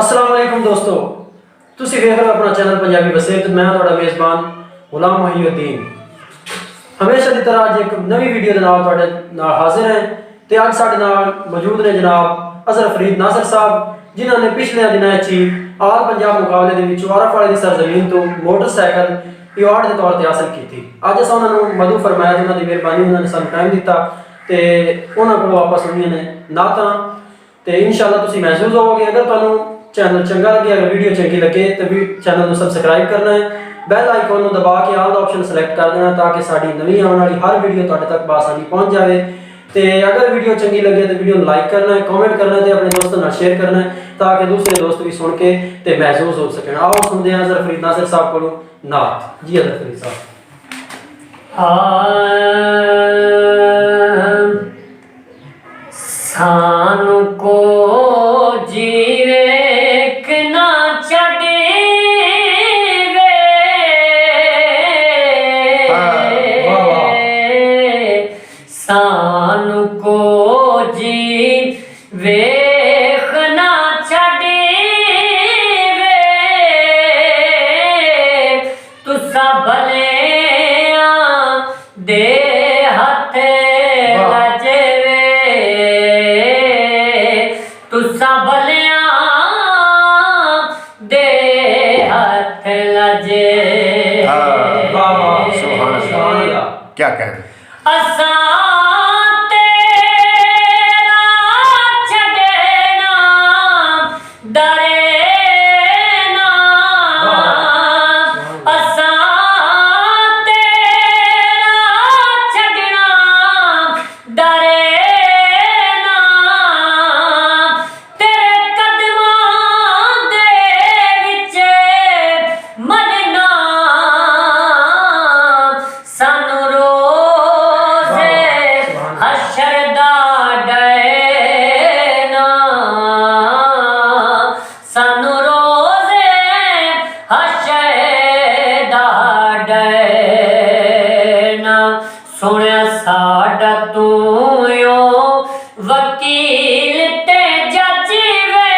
अस्सलाम वालेकुम दोस्तों, ਤੁਸੀਂ ਵੇਖ ਰਹੇ ਹੋ ਆਪਣਾ ਚੈਨਲ ਪੰਜਾਬੀ ਵਸੇਤ। ਮੈਂ ਤੁਹਾਡਾ ਮੇਜ਼ਬਾਨ ਗੁਲਾਮ ਮੁਹੀਉਦੀਨ। ਹਮੇਸ਼ਾ ਦੀ ਤਰ੍ਹਾਂ ਅੱਜ ਇੱਕ ਨਵੀਂ ਵੀਡੀਓ ਦੇ ਨਾਲ ਤੁਹਾਡੇ ਨਾਲ ਹਾਜ਼ਰ ਹਾਂ ਤੇ ਅੱਜ ਸਾਡੇ ਨਾਲ ਮੌਜੂਦ ਨੇ ਜਨਾਬ ਅਜ਼ਹਰ ਫਰੀਦ ਨਾਸਰ ਸਾਹਿਬ, ਜਿਨ੍ਹਾਂ ਨੇ ਪਿਛਲੇ ਦਿਨਾਂ 'ਚ ਆਲ ਪੰਜਾਬ ਮੁਕਾਬਲੇ ਦੇ ਵਿੱਚ ਆਰਫ ਵਾਲੇ ਦੀ ਸਰਜ਼ਮੀਨ ਤੋਂ ਮੋਟਰਸਾਈਕਲ ਅਵਾਰਡ ਦੇ ਤੌਰ ਤੇ ਹਾਸਲ ਕੀਤੀ। ਅੱਜ ਅਸੀਂ ਉਹਨਾਂ ਨੂੰ ਮਦੂ ਫਰਮਾਇਆ, ਉਹਨਾਂ ਦੀ ਮਿਹਰਬਾਨੀ, ਉਹਨਾਂ ਨੇ ਸਾਨੂੰ ਟਾਈਮ ਦਿੱਤਾ ਤੇ ਉਹਨਾਂ ਕੋਲ ਵਾਪਸ ਸੁਣੀਆਂ ਨੇ ਨਾਤਾਂ ਤੇ ਇਨਸ਼ਾਅੱਲਾ ਤੁਸੀਂ ਮਹਿਸੂਸ ਹੋਵੋਗੇ। ਅਗਰ ਤੁਹਾਨੂੰ ਚੈਨਲ ਚੰਗਾ ਲੱਗੇ, ਅगर ਵੀਡੀਓ ਚੰਗੀ ਲੱਗੇ तो भी चैनल को सबसक्राइब करना है, बैल आइकॉन को दबा के आल दा ऑप्शन सिलेक्ट कर देना ताकि साड़ी नवी आने वाली हर वीडियो तुहाडे तक बासानी पहुंच जाए। तो अगर वीडियो चंगी लगे तो वीडियो लाइक करना है, कमेंट करना है तो अपने दोस्तों नाल शेयर करना है ताकि दूसरे दोस्त भी सुन के ते महसूस हो सकें। आओ सुनते हैं अज़हर फरीद नासर साहब को नात। जी अज़हर फरीद साहब। सानू को जीवे सानू को जी वेखना छड़े तुसा भले दे हथ लजे तुसा भले दे हथ लजे। क्या कहना सोने साडा तू यो वकील ते जज वे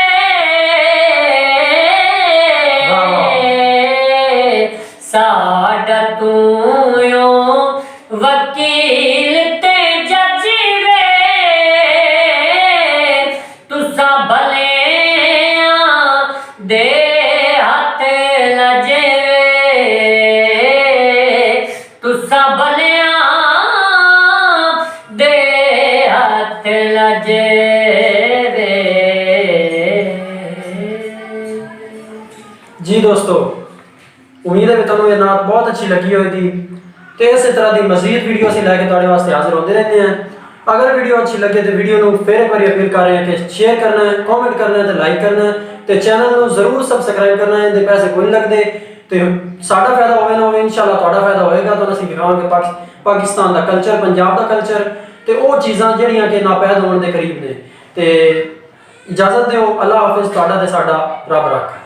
साडा तू यो वकील ते जज वे तुसा भले दे हाथ लजे तुसा भले जी दोस्तों, उम्मीद है कि तुहानू ये नात बहुत अच्छी लगी होगी। तो इस तरह की मजीद वीडियो असीं लैके तुहाडे वास्ते हाजिर होते रहते हैं। अगर वीडियो अच्छी लगे तो वीडियो को फिर एक बार अपील कर रहे हैं कि शेयर करना है, कमेंट करना है, तो लाइक करना है, तो चैनल को जरूर सबसक्राइब करना है। तो पैसे कोई नहीं लगते, तो साडा फायदा होवे ना होवे इंशाअल्लाह तुहाडा फायदा होएगा। तो असीं दिखावांगे पाकिस्तान का कल्चर, पंजाब का कल्चर, तो वो चीज़ां जिहड़ियां कि नापैद होने के करीब ने। तो इजाजत दिओ, अल्लाह हाफिज़, तुहाडा ते साडा रब रख।